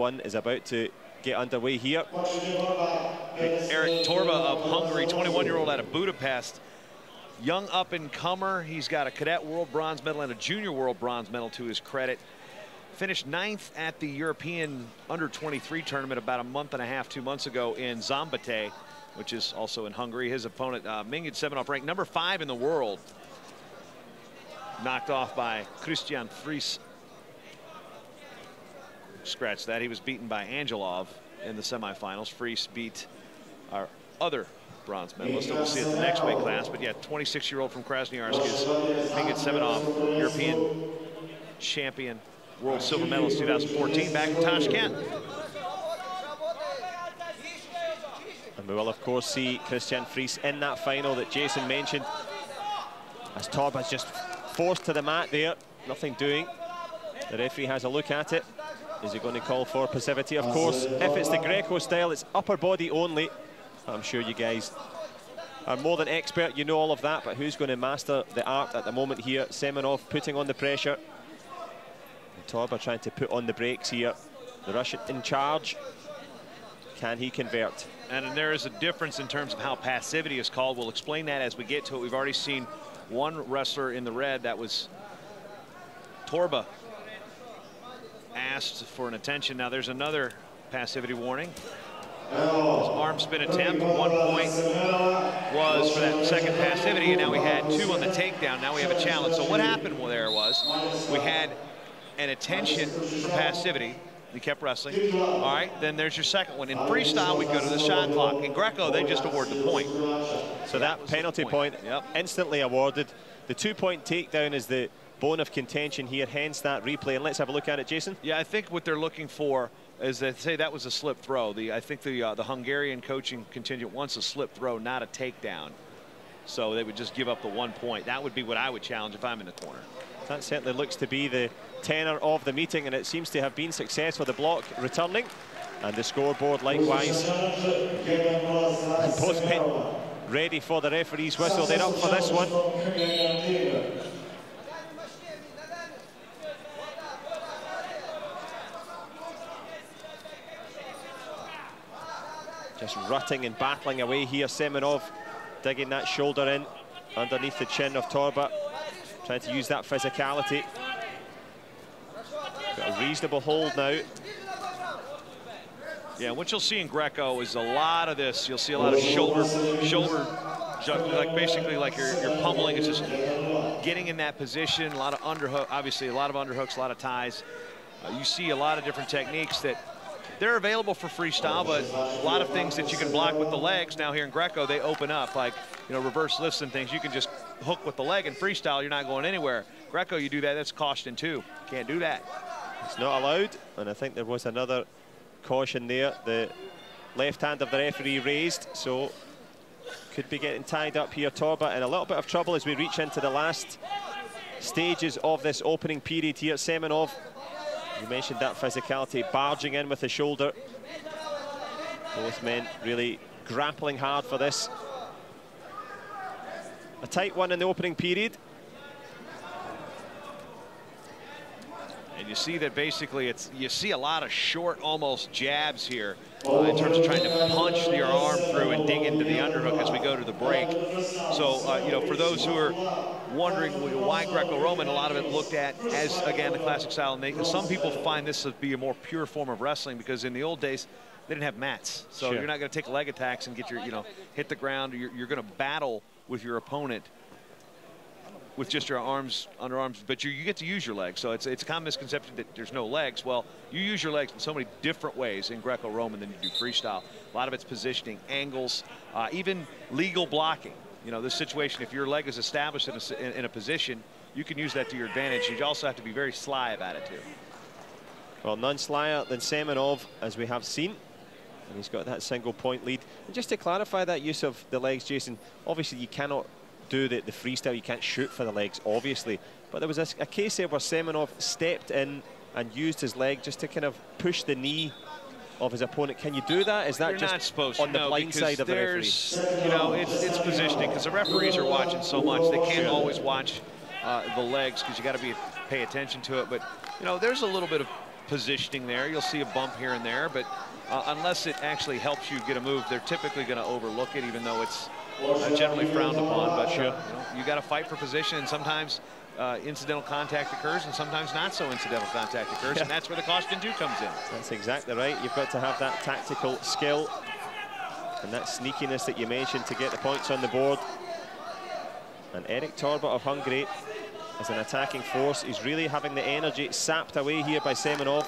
one is about to get underway here. Eric Torba of Hungary, 21-year-old out of Budapest. Young up-and-comer. He's got a cadet world bronze medal and a junior world bronze medal to his credit. Finished 9th at the European under-23 tournament about a month and a half, 2 months ago in Szombathely, which is also in Hungary. His opponent, Mingid Semenov, ranked number 5 in the world. Knocked off by Christian Fries. Scratch that. He was beaten by Angelov in the semifinals. Fries beat our other bronze medalist that we'll see at the next weight class. But yeah, 26-year-old from Krasnoyarsk is Mingid Semenov, European champion, world silver medalist 2014, back in Tashkent. And we will, of course, see Christian Fries in that final that Jason mentioned. As Torba's just forced to the mat there, nothing doing. The referee has a look at it. Is he going to call for passivity? Of course, if it's the Greco style, it's upper body only. I'm sure you guys are more than expert, you know all of that, but who's going to master the art at the moment here? Semenov putting on the pressure. And Torba trying to put on the brakes here. The Russian in charge. Can he convert? And there is a difference in terms of how passivity is called. We'll explain that as we get to it. We've already seen one wrestler in the red, that was Torba, asked for an attention. Now there's another passivity warning. His arm spin attempt, 1 point was for that second passivity, and now we had 2 on the takedown. Now we have a challenge. So what happened there was we had an attention for passivity. He kept wrestling. All right, then there's your second one. In freestyle, we go to the shot clock. In Greco, they just award the point. So that penalty point instantly awarded. The 2-point takedown is the bone of contention here, hence that replay. And let's have a look at it, Jason. Yeah, I think what they're looking for is they say that was a slip throw. I think the Hungarian coaching contingent wants a slip throw, not a takedown. So they would just give up the 1 point. That would be what I would challenge if I'm in the corner. That certainly looks to be the tenor of the meeting, and it seems to have been successful. The block returning, and the scoreboard likewise. And both men ready for the referee's whistle. They're up for this one. Just rutting and battling away here. Semenov digging that shoulder in underneath the chin of Torba, trying to use that physicality. Got a reasonable hold now. Yeah, what you'll see in Greco is a lot of this. You'll see a lot of shoulder, like basically like you're pummeling. It's just getting in that position. A lot of underhook, obviously a lot of underhooks, a lot of ties. You see a lot of different techniques that they're available for freestyle, but a lot of things that you can block with the legs. Now here in Greco, they open up, like, you know, reverse lifts and things. You can just hook with the leg. In freestyle, you're not going anywhere. Greco, you do that, that's caution too. Can't do that. It's not allowed, and I think there was another caution there. The left hand of the referee raised, so could be getting tied up here. Torba in a little bit of trouble as we reach into the last stages of this opening period here. Semenov, you mentioned that physicality, barging in with the shoulder. Both men really grappling hard for this. A tight one in the opening period. And you see that basically you see a lot of short, almost jabs here in terms of trying to punch your arm through and dig into the underhook as we go to the break. So, you know, for those who are wondering why Greco-Roman, a lot of it looked at as, again, the classic style. And some people find this to be a more pure form of wrestling because in the old days, they didn't have mats. So you're not going to take leg attacks and get your, you know, hit the ground. You're going to battle with your opponent with just your arms, underarms, but you get to use your legs. So it's a common misconception that there's no legs. Well, you use your legs in so many different ways in Greco-Roman than you do freestyle. A lot of it's positioning, angles, even legal blocking. You know, this situation, if your leg is established in a position, you can use that to your advantage. You also have to be very sly about it, too. Well, none slyer than Semenov, as we have seen. And he's got that single point lead. And just to clarify that use of the legs, Jason, obviously you cannot do the freestyle, you can't shoot for the legs, obviously. But there was a case there where Semenov stepped in and used his leg just to kind of push the knee of his opponent. Can you do that? Is that just not supposed on to, the blind side of the referee? You know, it's positioning because the referees are watching so much. They can't always watch the legs because you got to pay attention to it. But, you know, there's a little bit of positioning there. You'll see a bump here and there, but unless it actually helps you get a move, they're typically going to overlook it, even though it's generally frowned upon. But you got to fight for position, and sometimes incidental contact occurs, and sometimes not so incidental contact occurs, and that's where the caution too comes in. That's exactly right. You've got to have that tactical skill and that sneakiness that you mentioned to get the points on the board. And Erik Torba of Hungary, as an attacking force, is really having the energy sapped away here by Semenov.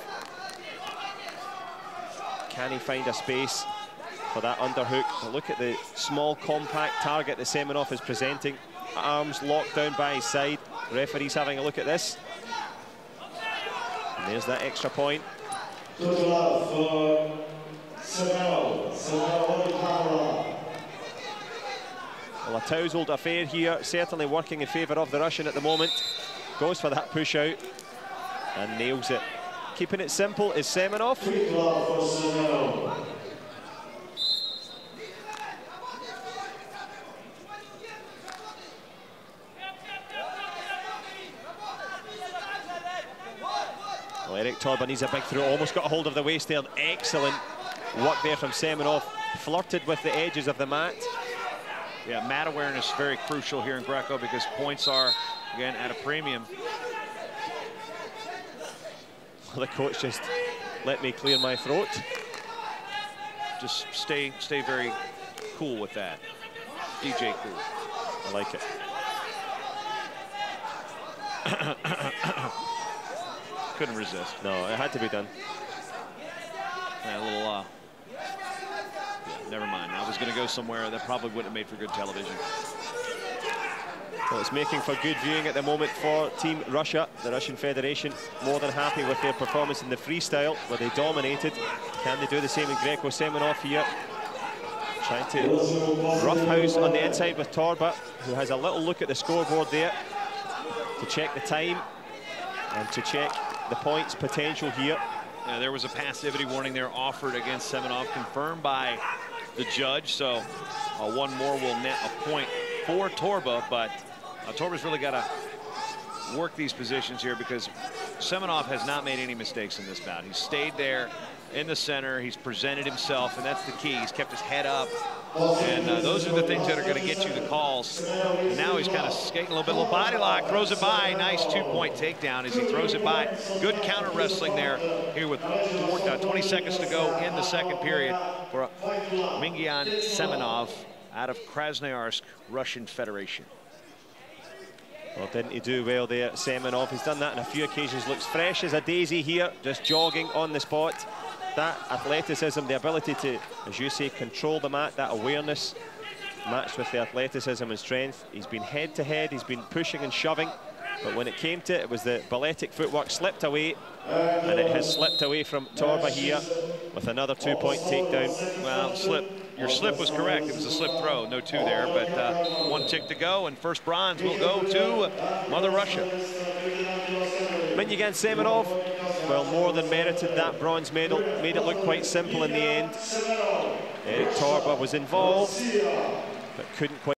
Can he find a space for that underhook? But look at the small, compact target that Semenov is presenting. Arms locked down by his side. The referee's having a look at this. And there's that extra point. Well, a tousled affair here, certainly working in favour of the Russian at the moment. Goes for that push out and nails it. Keeping it simple is Semenov. Well, Erik Torba needs a big throw, almost got a hold of the waist there. Excellent work there from Semenov. Flirted with the edges of the mat. Yeah, mat awareness is very crucial here in Greco because points are, again, at a premium. Well, the coach just let me clear my throat. Just stay very cool with that. DJ cool. I like it. Couldn't resist. No, it had to be done. Yeah, a little, yeah, never mind. I was going to go somewhere that probably wouldn't have made for good television. Well, it's making for good viewing at the moment for Team Russia. The Russian Federation more than happy with their performance in the freestyle, where they dominated. Can they do the same in Greco? Semenov here, trying to roughhouse on the inside with Torba, who has a little look at the scoreboard there to check the time and to check the points potential here. There was a passivity warning there offered against Semenov, confirmed by the judge. So one more will net a point for Torba, but Torba's really got to work these positions here because Semenov has not made any mistakes in this bout. He's stayed there in the center. He's presented himself, and that's the key. He's kept his head up, and those are the things that are going to get you the calls. And now he's kind of skating a little bit, little body lock, throws it by. Nice two-point takedown as he throws it by. Good counter wrestling there here with 20 seconds to go in the second period for Mingyan Semenov out of Krasnoyarsk, Russian Federation. Well, didn't he do well there, Semenov? He's done that on a few occasions. Looks fresh as a daisy here, just jogging on the spot. That athleticism, the ability to, as you say, control the mat, that awareness matched with the athleticism and strength. He's been head to head, he's been pushing and shoving, but when it came to it, it was the balletic footwork slipped away, and it has slipped away from Torba here with another two-point takedown. Well, your slip was correct. It was a slip throw, no two there, but one tick to go, and first bronze will go to Mother Russia. Mingyan Semenov, well, more than merited that bronze medal. Made it look quite simple in the end. Erik Torba was involved, but couldn't quite